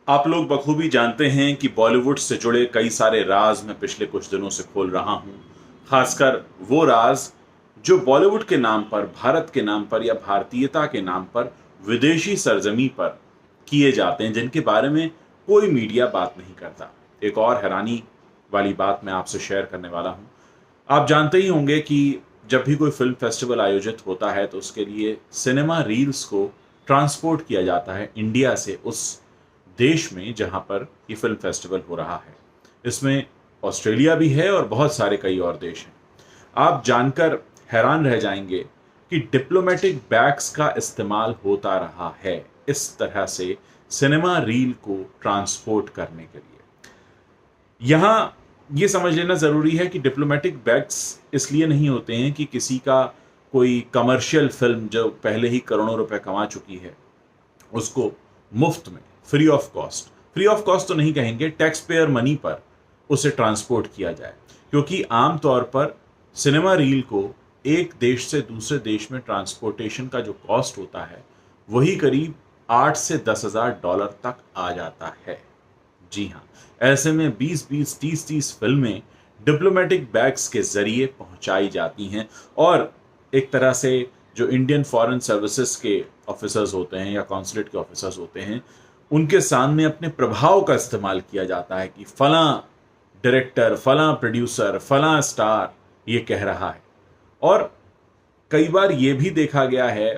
आप लोग बखूबी जानते हैं कि बॉलीवुड से जुड़े कई सारे राज मैं पिछले कुछ दिनों से खोल रहा हूं। खासकर वो राज जो बॉलीवुड के नाम पर, भारत के नाम पर या भारतीयता के नाम पर विदेशी सरजमी पर किए जाते हैं, जिनके बारे में कोई मीडिया बात नहीं करता। एक और हैरानी वाली बात मैं आपसे शेयर करने वाला हूं। आप जानते ही होंगे कि जब भी कोई फिल्म फेस्टिवल आयोजित होता है तो उसके लिए सिनेमा रील्स को ट्रांसपोर्ट किया जाता है इंडिया से उस देश में जहां पर ये फिल्म फेस्टिवल हो रहा है। इसमें ऑस्ट्रेलिया भी है और बहुत सारे कई और देश हैं। आप जानकर हैरान रह जाएंगे कि डिप्लोमेटिक बैग्स का इस्तेमाल होता रहा है इस तरह से सिनेमा रील को ट्रांसपोर्ट करने के लिए। यहां ये समझ लेना जरूरी है कि डिप्लोमेटिक बैग्स इसलिए नहीं होते हैं कि किसी का कोई कमर्शियल फिल्म जो पहले ही करोड़ों रुपए कमा चुकी है उसको मुफ्त में, फ्री ऑफ कॉस्ट तो नहीं कहेंगे, टैक्स पेयर मनी पर उसे ट्रांसपोर्ट किया जाए। क्योंकि आमतौर पर सिनेमा रील को एक देश से दूसरे देश में ट्रांसपोर्टेशन का जो कॉस्ट होता है वही करीब 8 से 10,000 डॉलर तक आ जाता है। जी हाँ, ऐसे में 20-20, 30-30 फिल्में डिप्लोमेटिक बैग्स के जरिए पहुंचाई जाती हैं और एक तरह से जो इंडियन फॉरेन सर्विसेज के ऑफिसर्स होते हैं या कॉन्सुलेट के ऑफिसर्स होते हैं उनके सामने अपने प्रभाव का इस्तेमाल किया जाता है कि फला डायरेक्टर, फला प्रोड्यूसर, फला स्टार ये कह रहा है। और कई बार ये भी देखा गया है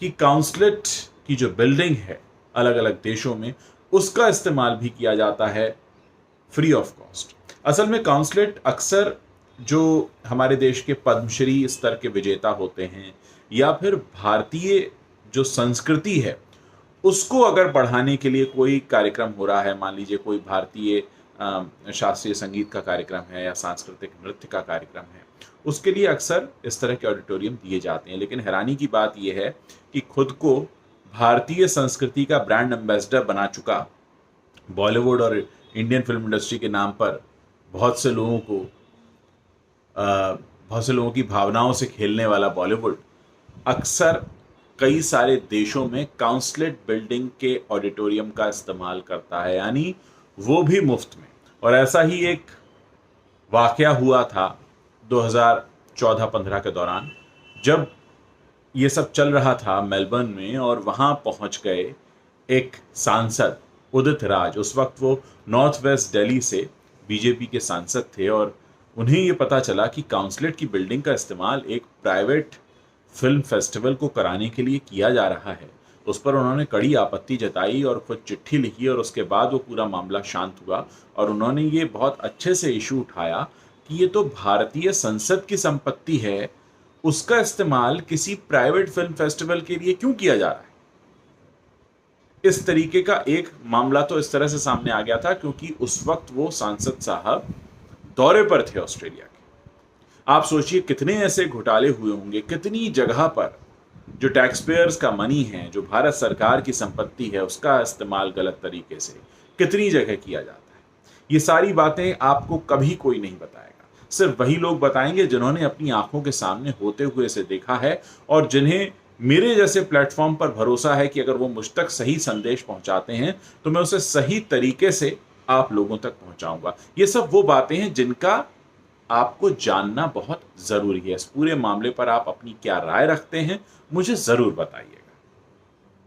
कि काउंसलेट की जो बिल्डिंग है अलग अलग देशों में उसका इस्तेमाल भी किया जाता है फ्री ऑफ कॉस्ट। असल में काउंसलेट अक्सर जो हमारे देश के पद्मश्री स्तर के विजेता होते हैं या फिर भारतीय जो संस्कृति है उसको अगर बढ़ाने के लिए कोई कार्यक्रम हो रहा है, मान लीजिए कोई भारतीय शास्त्रीय संगीत का कार्यक्रम है या सांस्कृतिक नृत्य का कार्यक्रम है, उसके लिए अक्सर इस तरह के ऑडिटोरियम दिए जाते हैं। लेकिन हैरानी की बात यह है कि खुद को भारतीय संस्कृति का ब्रांड एम्बेसडर बना चुका बॉलीवुड और इंडियन फिल्म इंडस्ट्री के नाम पर बहुत से लोगों की भावनाओं से खेलने वाला बॉलीवुड अक्सर कई सारे देशों में काउंसलेट बिल्डिंग के ऑडिटोरियम का इस्तेमाल करता है, यानी वो भी मुफ्त में। और ऐसा ही एक वाकया हुआ था 2014-15 के दौरान, जब ये सब चल रहा था मेलबर्न में और वहाँ पहुँच गए एक सांसद उदित राज। उस वक्त वो नॉर्थ वेस्ट दिल्ली से बीजेपी के सांसद थे और उन्हें ये पता चला कि काउंसलेट की बिल्डिंग का इस्तेमाल एक प्राइवेट फिल्म फेस्टिवल को कराने के लिए किया जा रहा है। उस पर उन्होंने कड़ी आपत्ति जताई और खुद चिट्ठी लिखी और उसके बाद वो पूरा मामला शांत हुआ और उन्होंने ये बहुत अच्छे से इशू उठाया कि ये तो भारतीय संसद की संपत्ति है, उसका इस्तेमाल किसी प्राइवेट फिल्म फेस्टिवल के लिए क्यों किया जा रहा है। इस तरीके का एक मामला तो इस तरह से सामने आ गया था क्योंकि उस वक्त वो सांसद साहब दौरे पर थे ऑस्ट्रेलिया के। आप सोचिए कितने ऐसे घोटाले हुए होंगे, कितनी जगह पर जो टैक्स पेयर्स का मनी है, जो भारत सरकार की संपत्ति है, उसका इस्तेमाल गलत तरीके से कितनी जगह किया जाता है। ये सारी बातें आपको कभी कोई नहीं बताएगा, सिर्फ वही लोग बताएंगे जिन्होंने अपनी आंखों के सामने होते हुए इसे देखा है और जिन्हें मेरे जैसे प्लेटफॉर्म पर भरोसा है कि अगर वो मुझ तक सही संदेश पहुंचाते हैं तो मैं उसे सही तरीके से आप लोगों तक पहुंचाऊंगा। ये सब वो बातें हैं जिनका आपको जानना बहुत जरूरी है। इस पूरे मामले पर आप अपनी क्या राय रखते हैं मुझे जरूर बताइए।